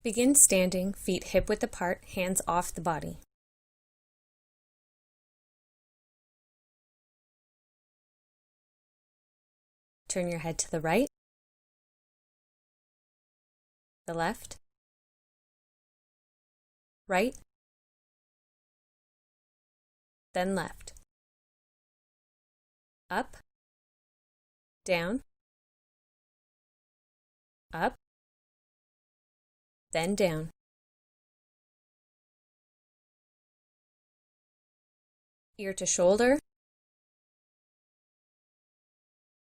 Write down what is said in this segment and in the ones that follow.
Begin standing, feet hip-width apart, hands off the body. Turn your head to the right, the left, right, then left. Up, down, up, then down. Ear to shoulder,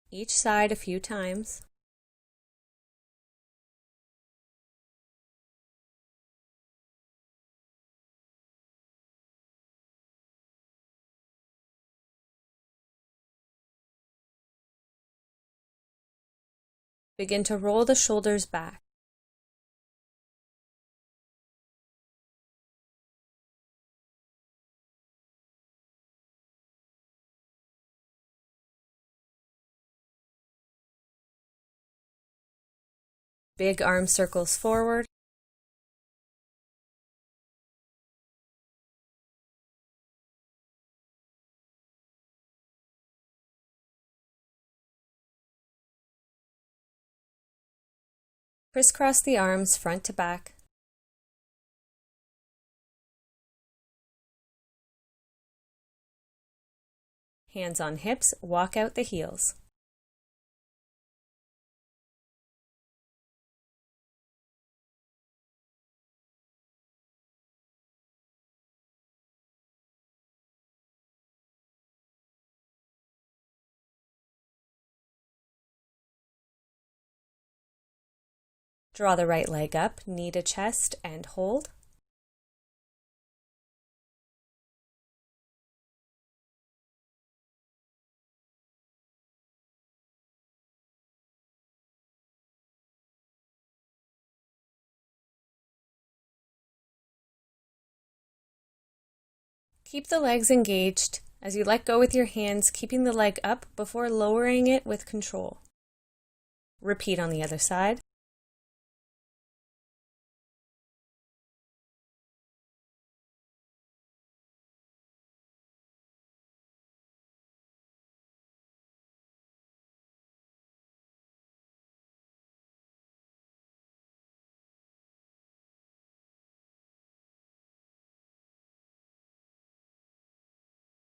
each side a few times. Begin to roll the shoulders back. Big arm circles forward. Crisscross the arms front to back. Hands on hips, walk out the heels. Draw the right leg up, knee to chest, and hold. Keep the legs engaged as you let go with your hands, keeping the leg up before lowering it with control. Repeat on the other side.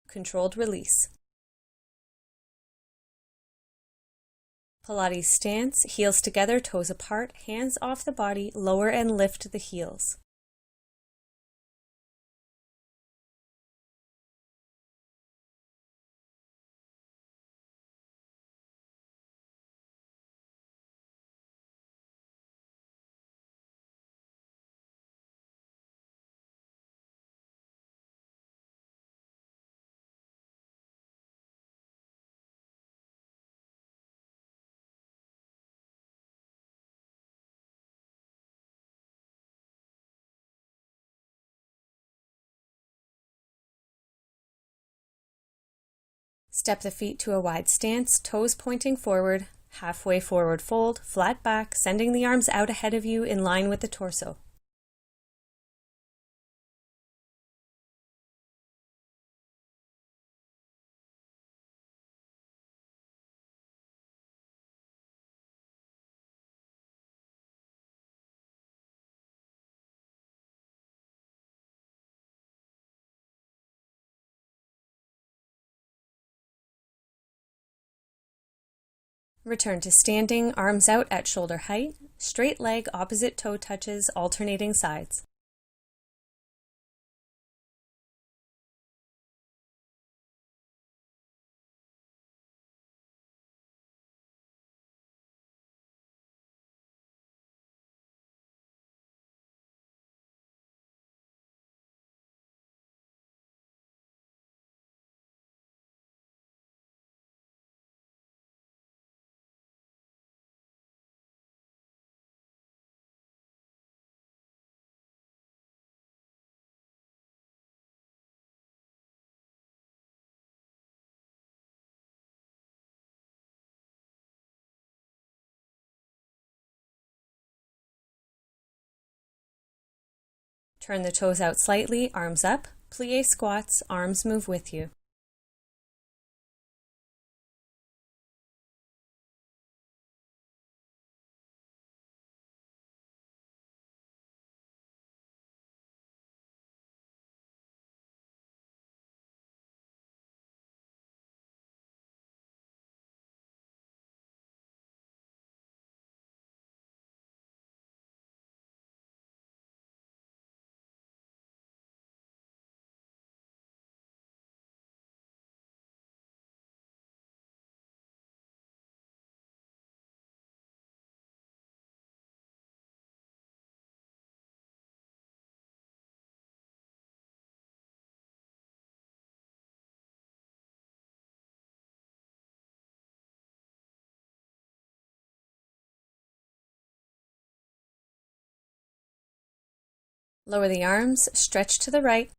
Controlled release. Pilates stance, heels together, toes apart, hands off the body, lower and lift the heels. Step the feet to a wide stance, toes pointing forward, halfway forward fold, flat back, sending the arms out ahead of you in line with the torso. Return to standing, arms out at shoulder height, straight leg, opposite toe touches, alternating sides. Turn the toes out slightly, arms up. Plie squats, arms move with you. Lower the arms, stretch to the right.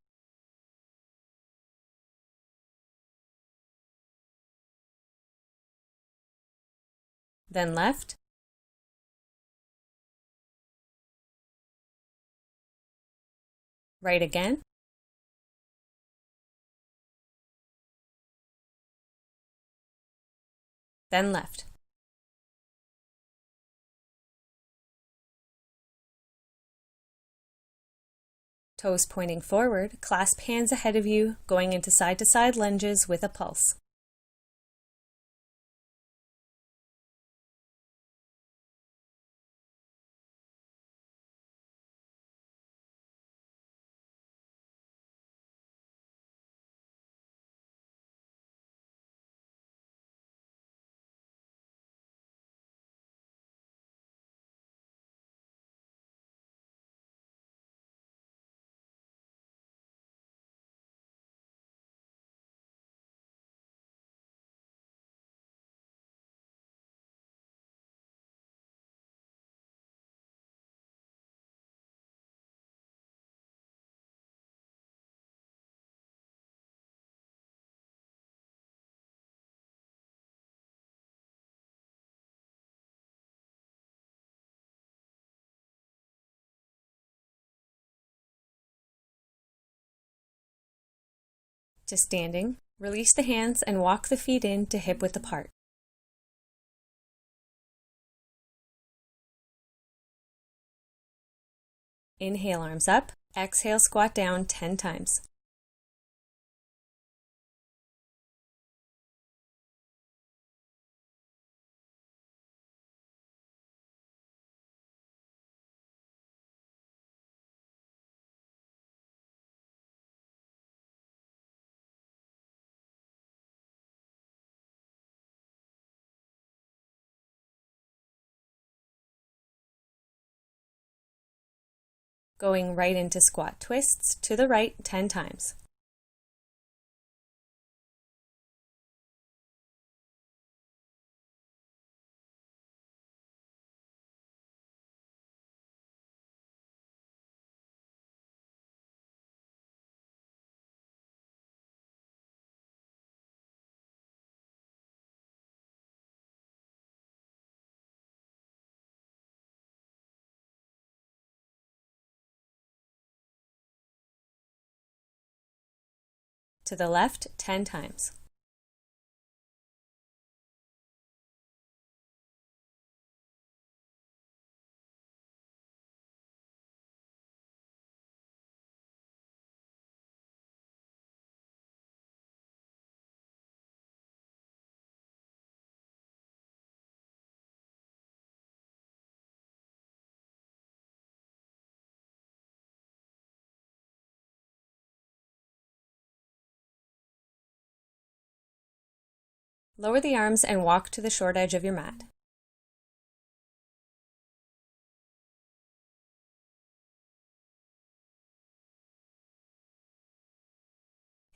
Then left. Right again. Then left. Toes pointing forward, clasp hands ahead of you, going into side-to-side lunges with a pulse. To standing, release the hands and walk the feet in to hip width apart. Inhale, arms up. Exhale, squat down 10 times. Going right into squat twists to the right 10 times. To the left 10 times. Lower the arms and walk to the short edge of your mat.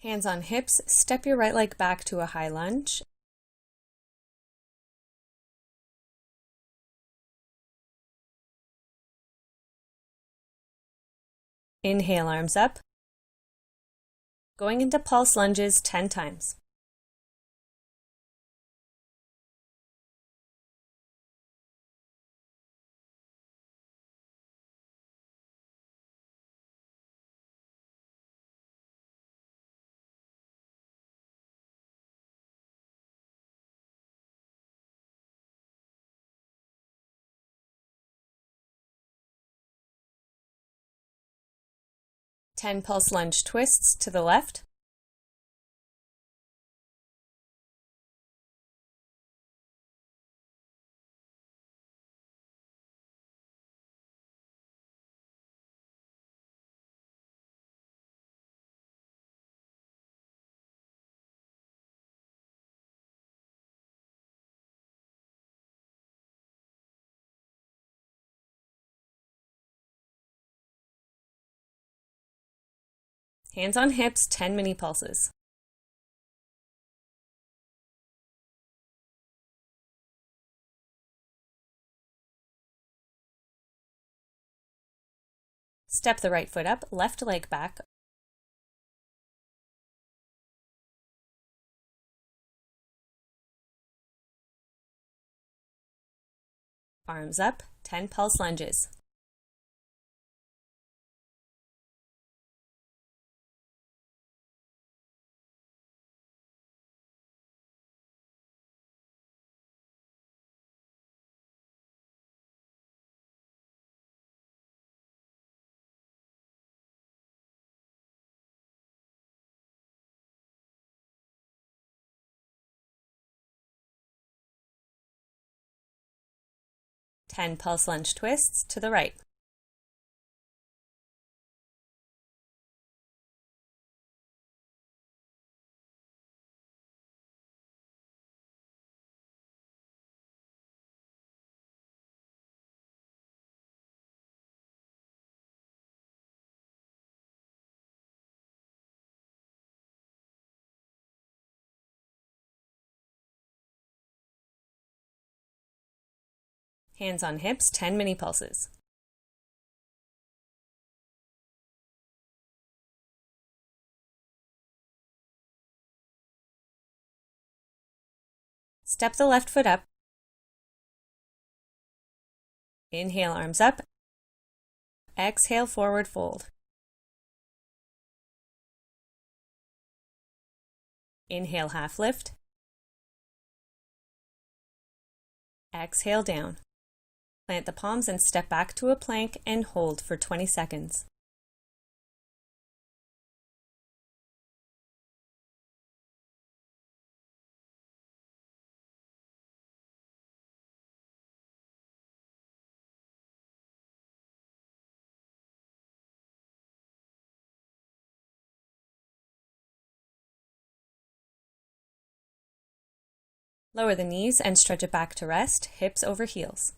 Hands on hips, step your right leg back to a high lunge. Inhale, arms up. Going into pulse lunges 10 times. 10 pulse lunge twists to the left. Hands on hips, 10 mini pulses. Step the right foot up, left leg back. Arms up, 10 pulse lunges. Ten pulse lunge twists to the right. Hands on hips, 10 mini pulses. Step the left foot up. Inhale, arms up. Exhale, forward fold. Inhale, half lift. Exhale, down. Plant the palms and step back to a plank and hold for 20 seconds. Lower the knees and stretch it back to rest, hips over heels.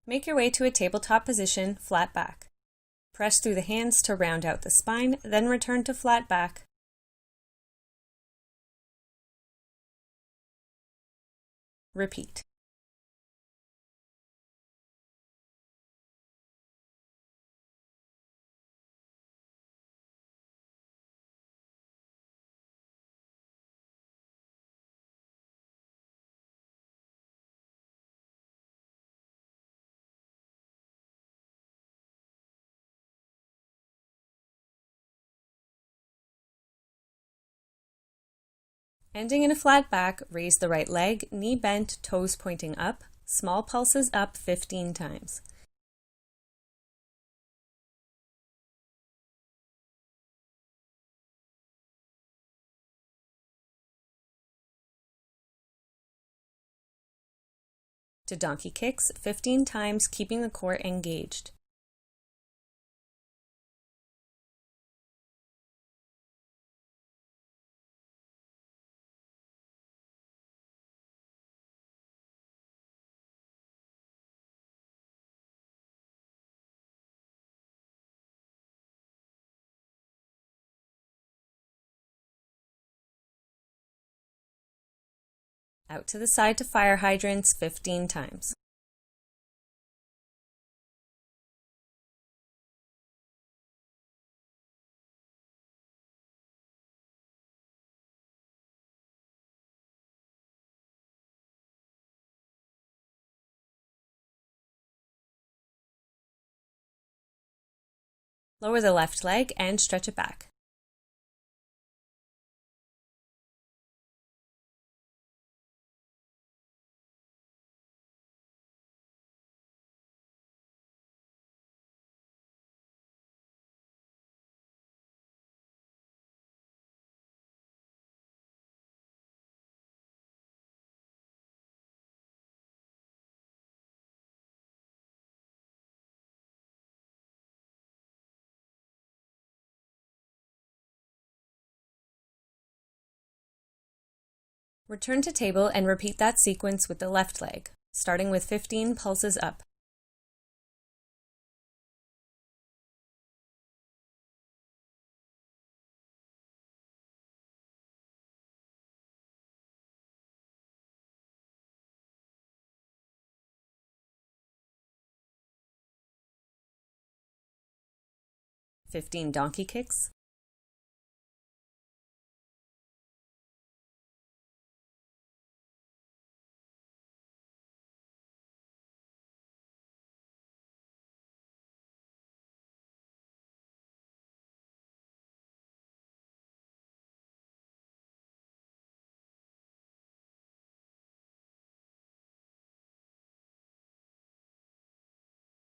Make your way to a tabletop position, flat back. Press through the hands to round out the spine, then return to flat back. Repeat. Ending in a flat back, raise the right leg, knee bent, toes pointing up, small pulses up 15 times. To donkey kicks 15 times, keeping the core engaged. Out to the side to fire hydrants 15 times. Lower the left leg and stretch it back. Return to table and repeat that sequence with the left leg, starting with 15 pulses up. "15 donkey kicks."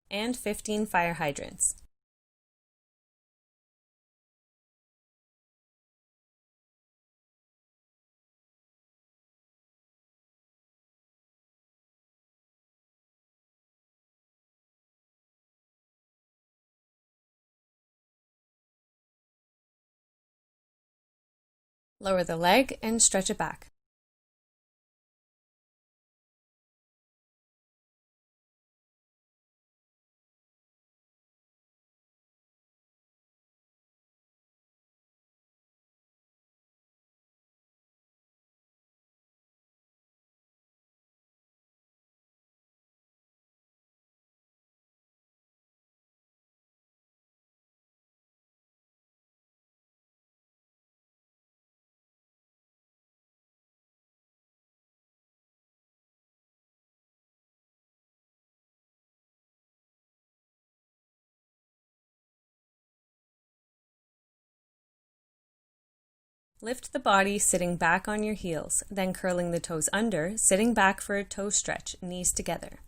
And 15 fire hydrants. Lower the leg and stretch it back. Lift the body sitting back on your heels, then curling the toes under, sitting back for a toe stretch, knees together.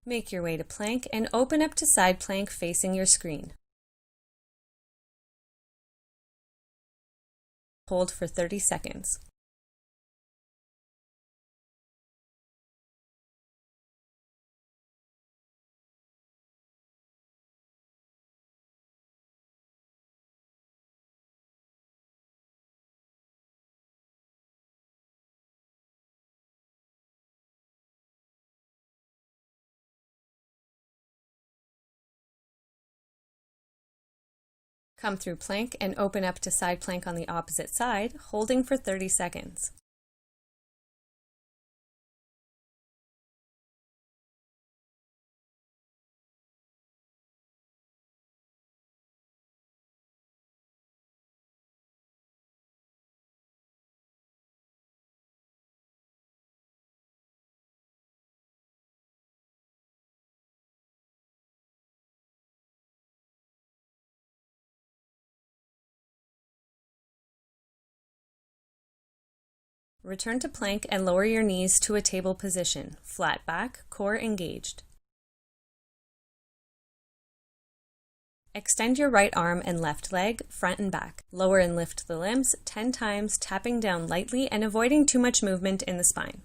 Make your way to plank and open up to side plank facing your screen. Hold for 30 seconds. Come through plank and open up to side plank on the opposite side, holding for 30 seconds. Return to plank and lower your knees to a table position, flat back, core engaged. Extend your right arm and left leg, front and back. Lower and lift the limbs 10 times, tapping down lightly and avoiding too much movement in the spine.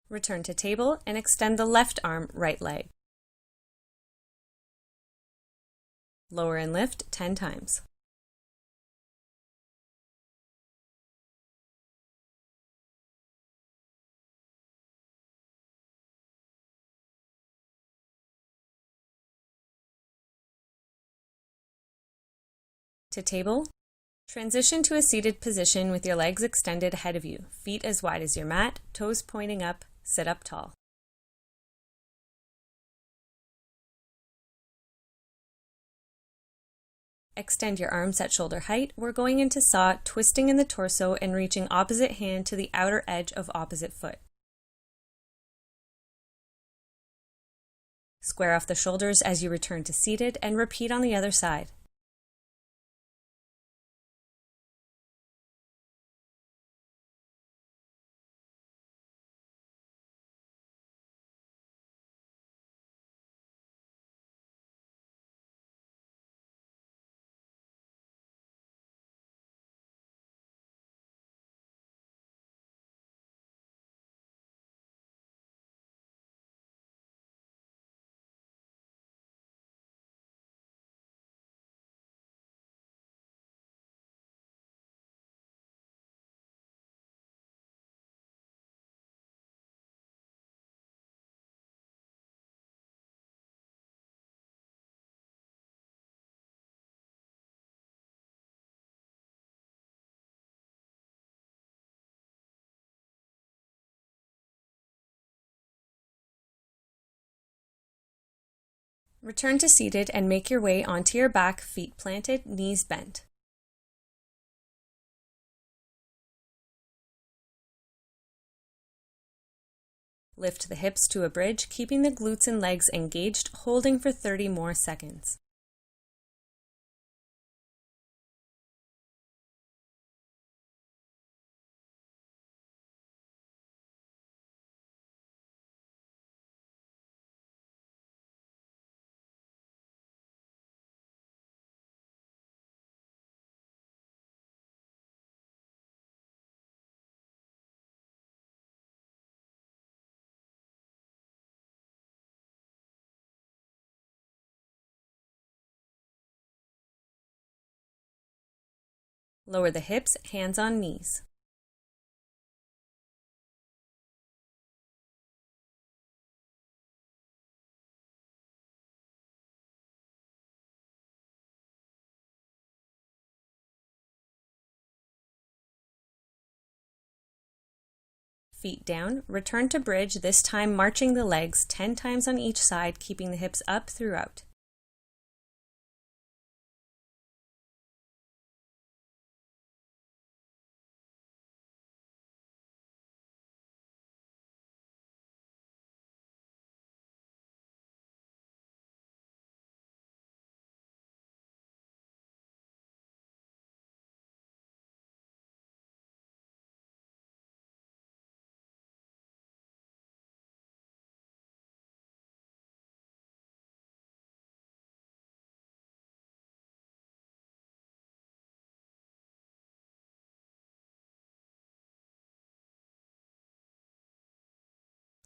Return to table and extend the left arm, right leg. Lower and lift 10 times. to table. Transition to a seated position with your legs extended ahead of you, feet as wide as your mat, toes pointing up, sit up tall. Extend your arms at shoulder height. We're going into saw, twisting in the torso and reaching opposite hand to the outer edge of opposite foot. Square off the shoulders as you return to seated and repeat on the other side. Return to seated and make your way onto your back, feet planted, knees bent. Lift the hips to a bridge, keeping the glutes and legs engaged, holding for 30 more seconds. Lower the hips, hands on knees. Feet down, return to bridge, this time marching the legs 10 times on each side, keeping the hips up throughout.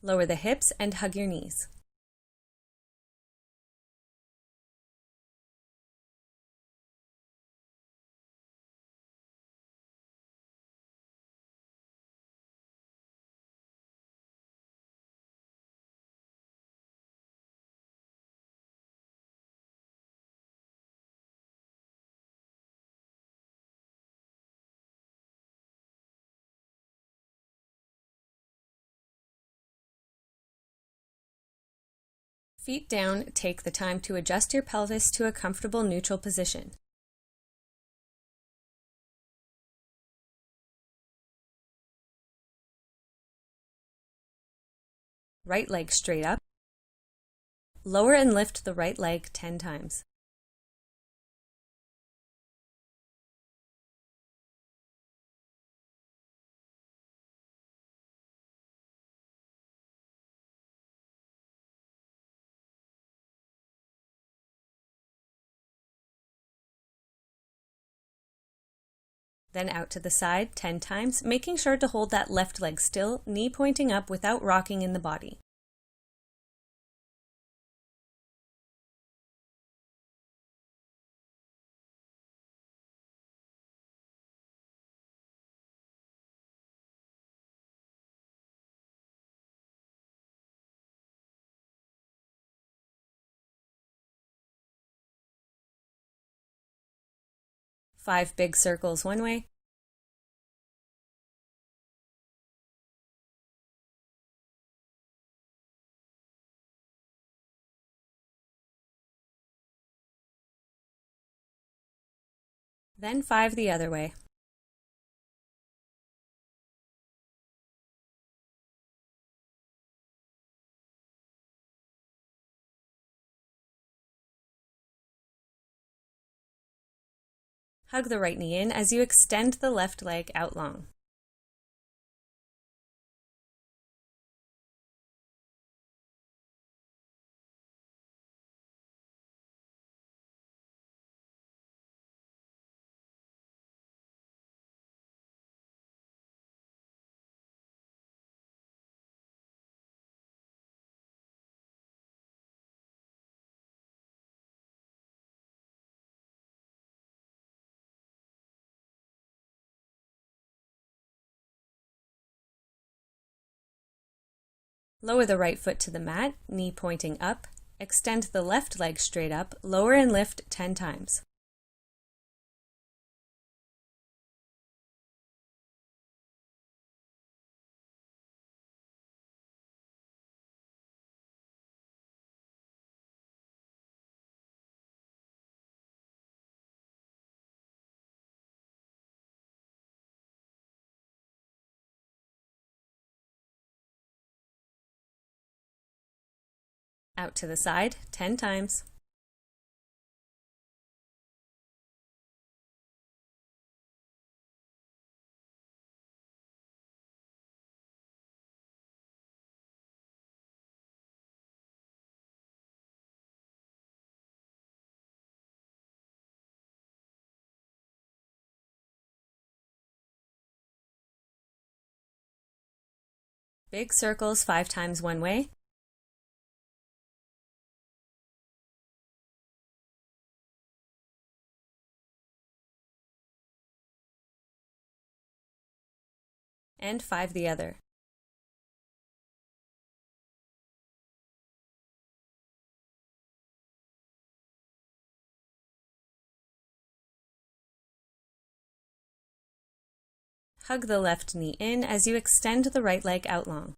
Lower the hips and hug your knees. Feet down, take the time to adjust your pelvis to a comfortable neutral position. Right leg straight up. Lower and lift the right leg 10 times. Then out to the side 10 times, making sure to hold that left leg still, knee pointing up without rocking in the body. 5 big circles one way, then 5 the other way. Hug the right knee in as you extend the left leg out long. Lower the right foot to the mat, knee pointing up. Extend the left leg straight up, lower and lift 10 times. Out to the side 10 times. Big circles 5 times one way. And 5 the other. Hug the left knee in as you extend the right leg out long.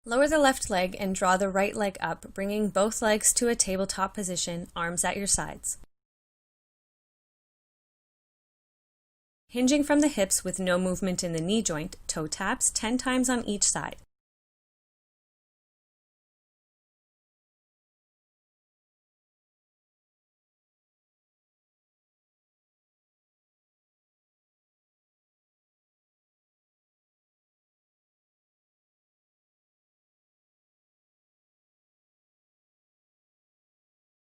Lower the left leg and draw the right leg up, bringing both legs to a tabletop position, arms at your sides. Hinging from the hips with no movement in the knee joint, toe taps 10 times on each side.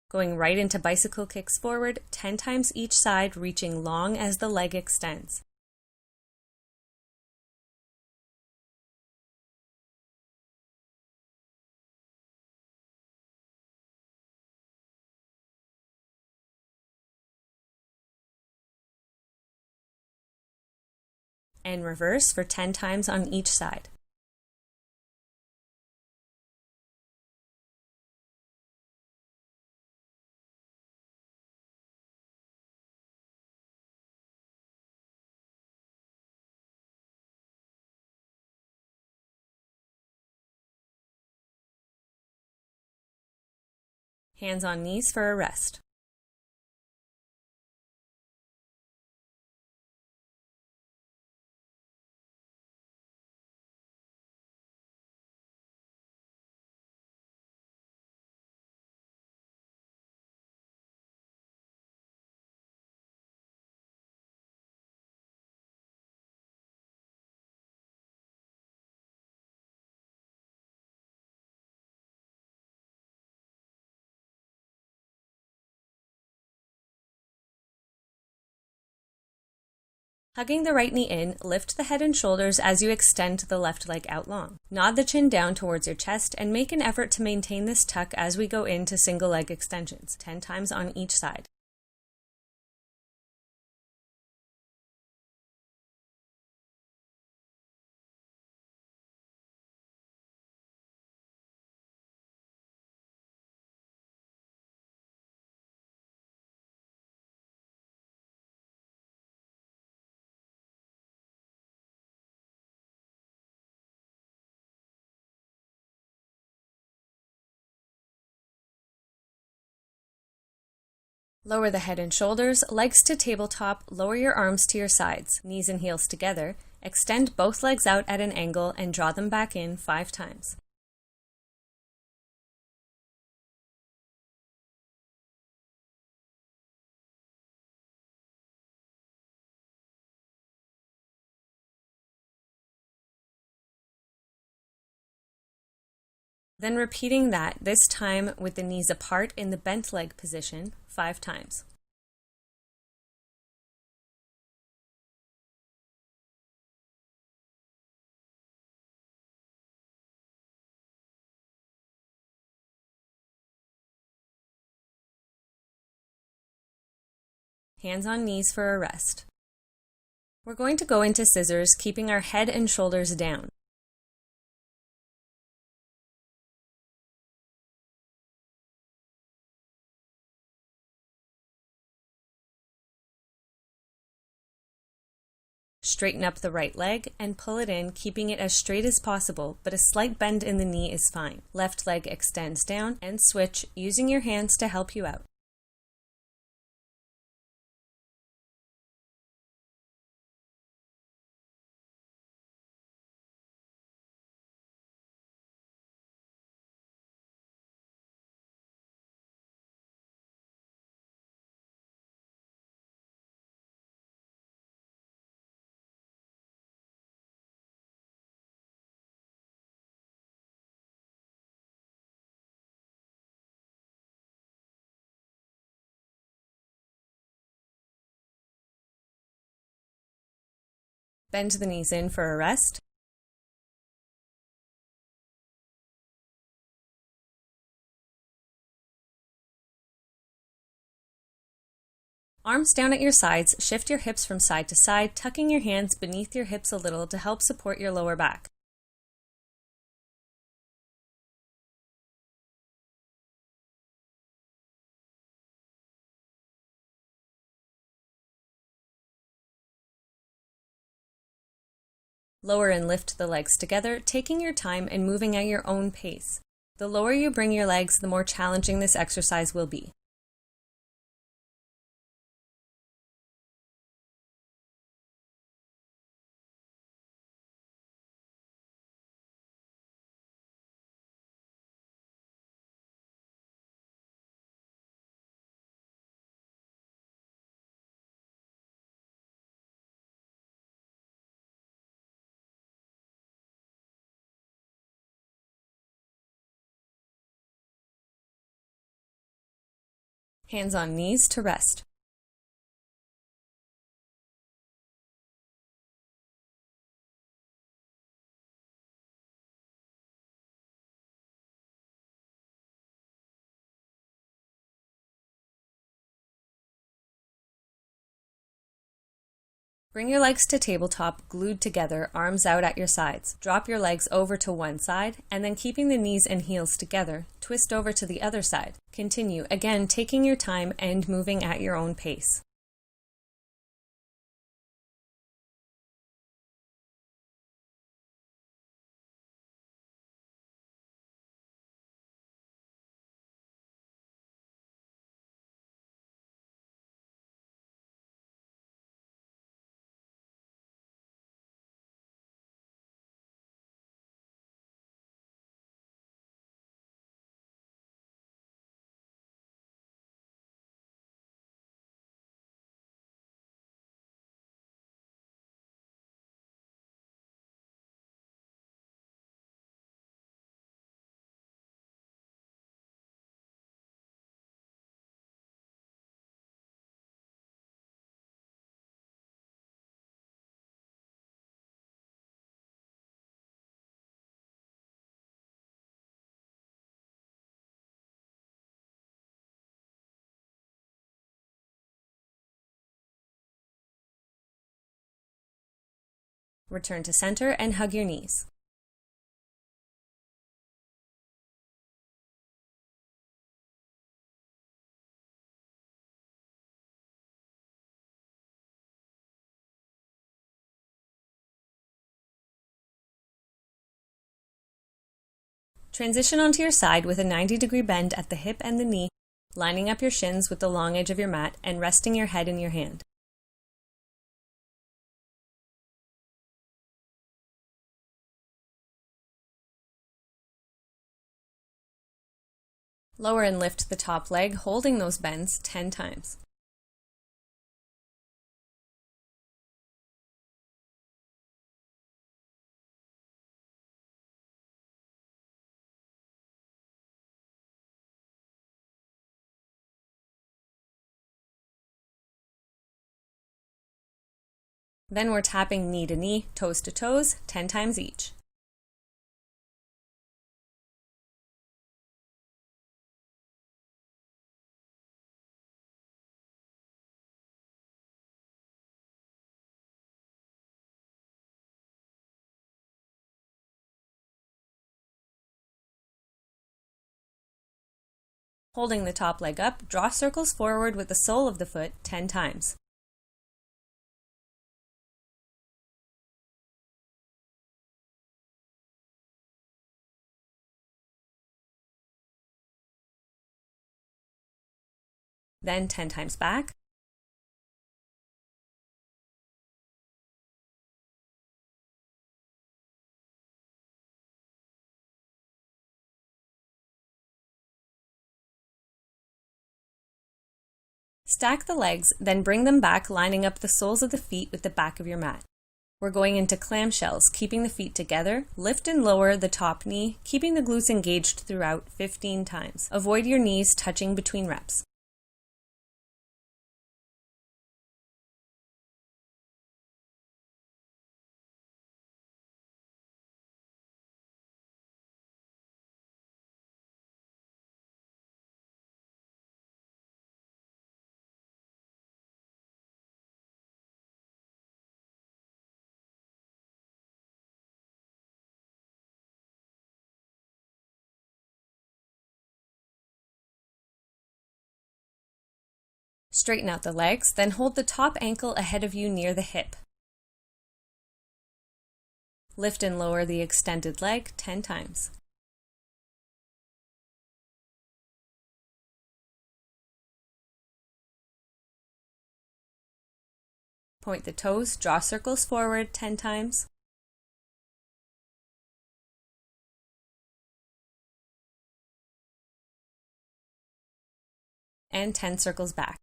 Going right into bicycle kicks forward 10 times each side, reaching long as the leg extends. And reverse for 10 times on each side. Hands on knees for a rest. Hugging the right knee in, lift the head and shoulders as you extend the left leg out long. Nod the chin down towards your chest and make an effort to maintain this tuck as we go into single leg extensions, 10 times on each side. Lower the head and shoulders, legs to tabletop, lower your arms to your sides, knees and heels together, extend both legs out at an angle and draw them back in 5 times. Then repeating that, this time with the knees apart in the bent leg position, 5 times. Hands on knees for a rest. We're going to go into scissors, keeping our head and shoulders down. Straighten up the right leg and pull it in, keeping it as straight as possible, but a slight bend in the knee is fine. Left leg extends down and switch, using your hands to help you out. Bend the knees in for a rest. Arms down at your sides, shift your hips from side to side, tucking your hands beneath your hips a little to help support your lower back. Lower and lift the legs together, taking your time and moving at your own pace. The lower you bring your legs, the more challenging this exercise will be. Hands on knees to rest. Bring your legs to tabletop, glued together, arms out at your sides. Drop your legs over to one side, and then keeping the knees and heels together, twist over to the other side. Continue, again taking your time and moving at your own pace. Return to center and hug your knees. Transition onto your side with a 90-degree bend at the hip and the knee, lining up your shins with the long edge of your mat and resting your head in your hand. Lower and lift the top leg, holding those bends 10 times. Then we're tapping knee to knee, toes to toes, 10 times each. Holding the top leg up, draw circles forward with the sole of the foot 10 times. Then 10 times back. Stack the legs, then bring them back, lining up the soles of the feet with the back of your mat. We're going into clamshells, keeping the feet together. Lift and lower the top knee, keeping the glutes engaged throughout 15 times. Avoid your knees touching between reps. Straighten out the legs, then hold the top ankle ahead of you near the hip. Lift and lower the extended leg 10 times. Point the toes, draw circles forward 10 times. And 10 circles back.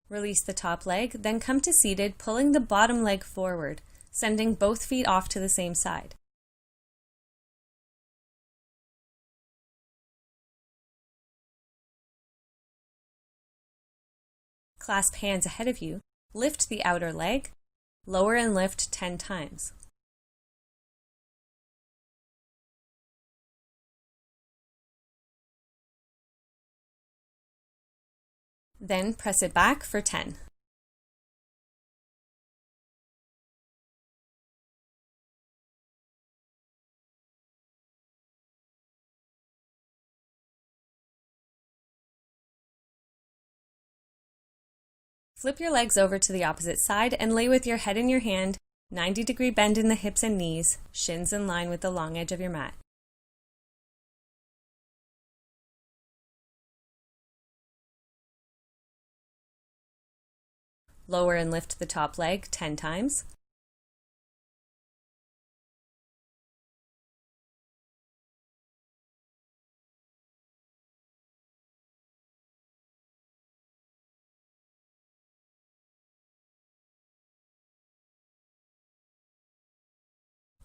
Release the top leg, then come to seated, pulling the bottom leg forward, sending both feet off to the same side. Clasp hands ahead of you, lift the outer leg, lower and lift 10 times. Then press it back for 10. Flip your legs over to the opposite side and lay with your head in your hand, 90-degree bend in the hips and knees, shins in line with the long edge of your mat. Lower and lift the top leg 10 times.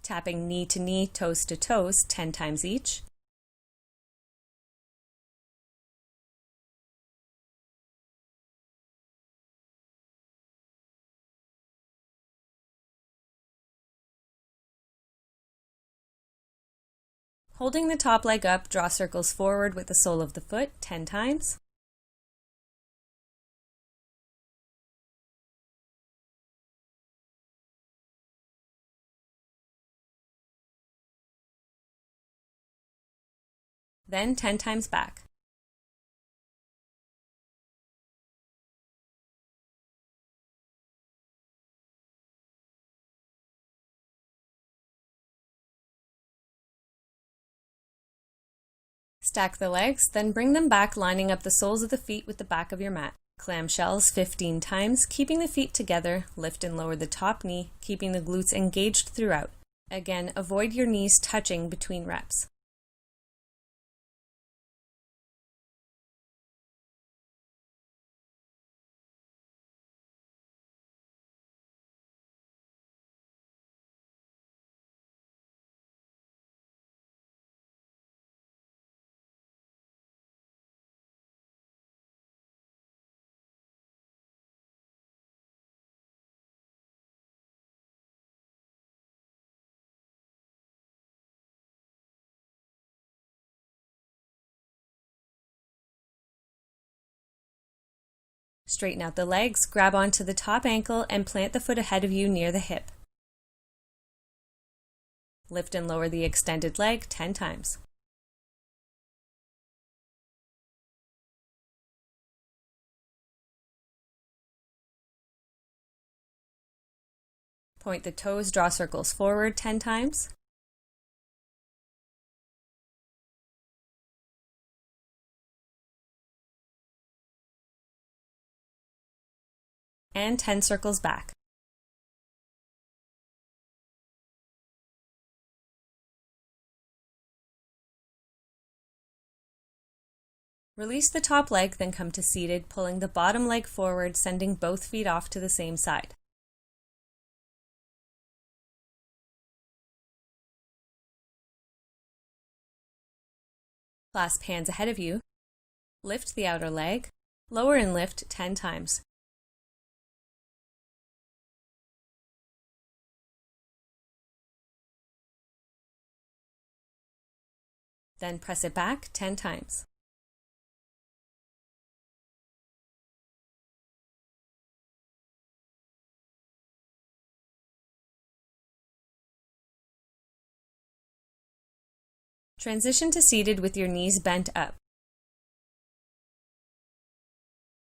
Tapping knee to knee, toes to toes 10 times each. Holding the top leg up, draw circles forward with the sole of the foot 10 times. Then 10 times back. Stack the legs, then bring them back, lining up the soles of the feet with the back of your mat. Clamshells 15 times, keeping the feet together. Lift and lower the top knee, keeping the glutes engaged throughout. Again, avoid your knees touching between reps. Straighten out the legs, grab onto the top ankle, and plant the foot ahead of you near the hip. Lift and lower the extended leg 10 times. Point the toes, draw circles forward 10 times. And 10 circles back. Release the top leg, then come to seated, pulling the bottom leg forward, sending both feet off to the same side. Clasp hands ahead of you. Lift the outer leg. Lower and lift 10 times. Then press it back 10 times. Transition to seated with your knees bent up.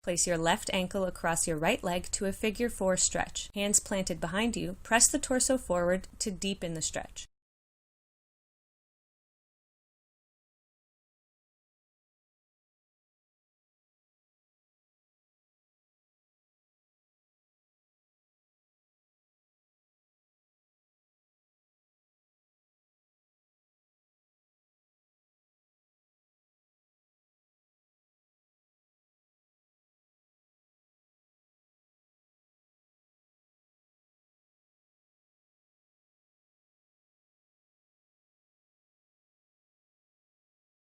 Place your left ankle across your right leg to a figure 4 stretch. Hands planted behind you, press the torso forward to deepen the stretch.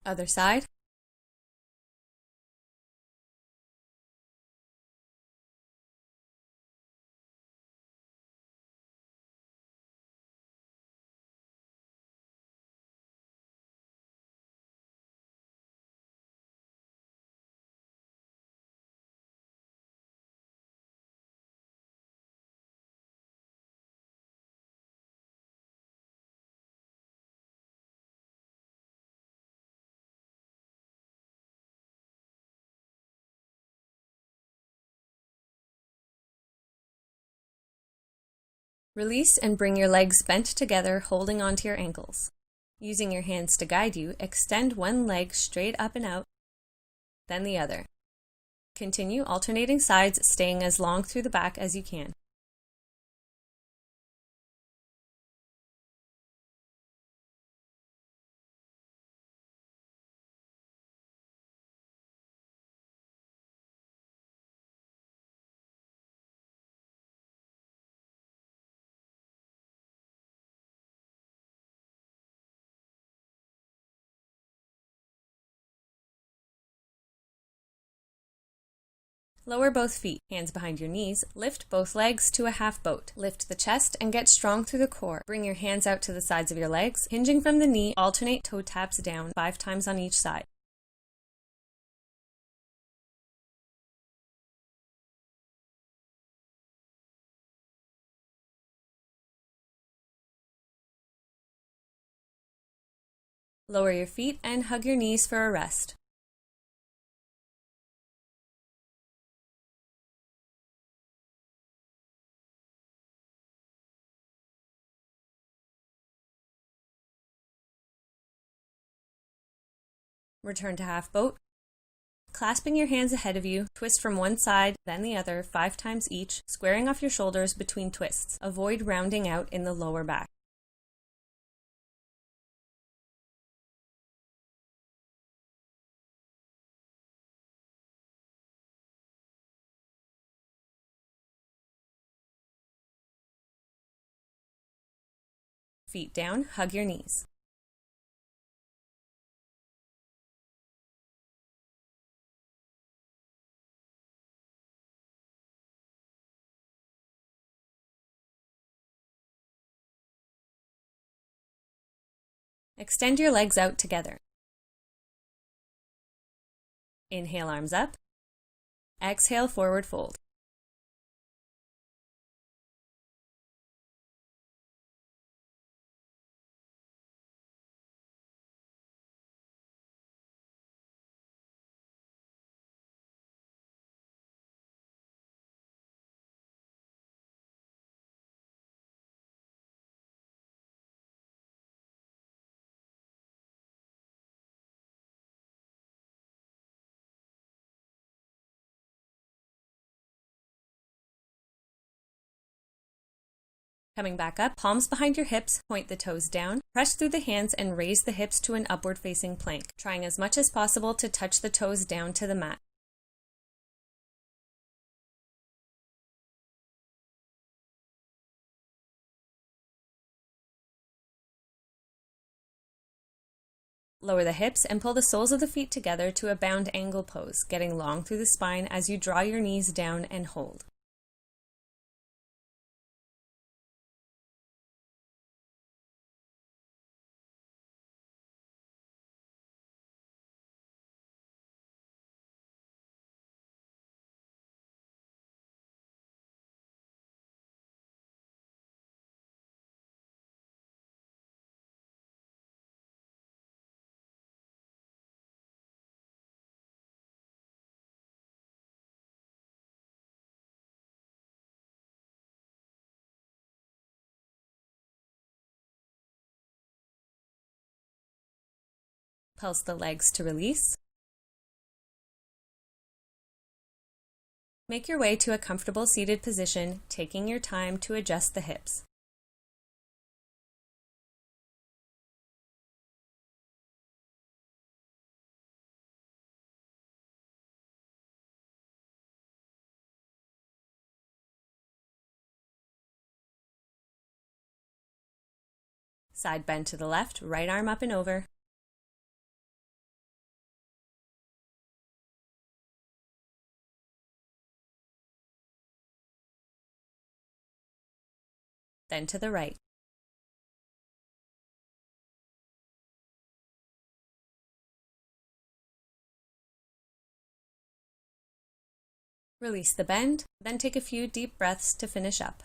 Other side. Release and bring your legs bent together, holding onto your ankles. Using your hands to guide you, extend one leg straight up and out, then the other. Continue alternating sides, staying as long through the back as you can. Lower both feet, hands behind your knees, lift both legs to a half boat. Lift the chest and get strong through the core. Bring your hands out to the sides of your legs. Hinging from the knee, alternate toe taps down 5 times on each side. Lower your feet and hug your knees for a rest. Return to half boat. Clasping your hands ahead of you, twist from one side, then the other 5 times each, squaring off your shoulders between twists. Avoid rounding out in the lower back. Feet down, hug your knees. Extend your legs out together. Inhale, arms up. Exhale, forward fold. Coming back up, palms behind your hips, point the toes down, press through the hands and raise the hips to an upward facing plank, trying as much as possible to touch the toes down to the mat. Lower the hips and pull the soles of the feet together to a bound angle pose, getting long through the spine as you draw your knees down and hold. Pulse the legs to release. Make your way to a comfortable seated position, taking your time to adjust the hips. Side bend to the left, right arm up and over. Then to the right. Release the bend, then take a few deep breaths to finish up.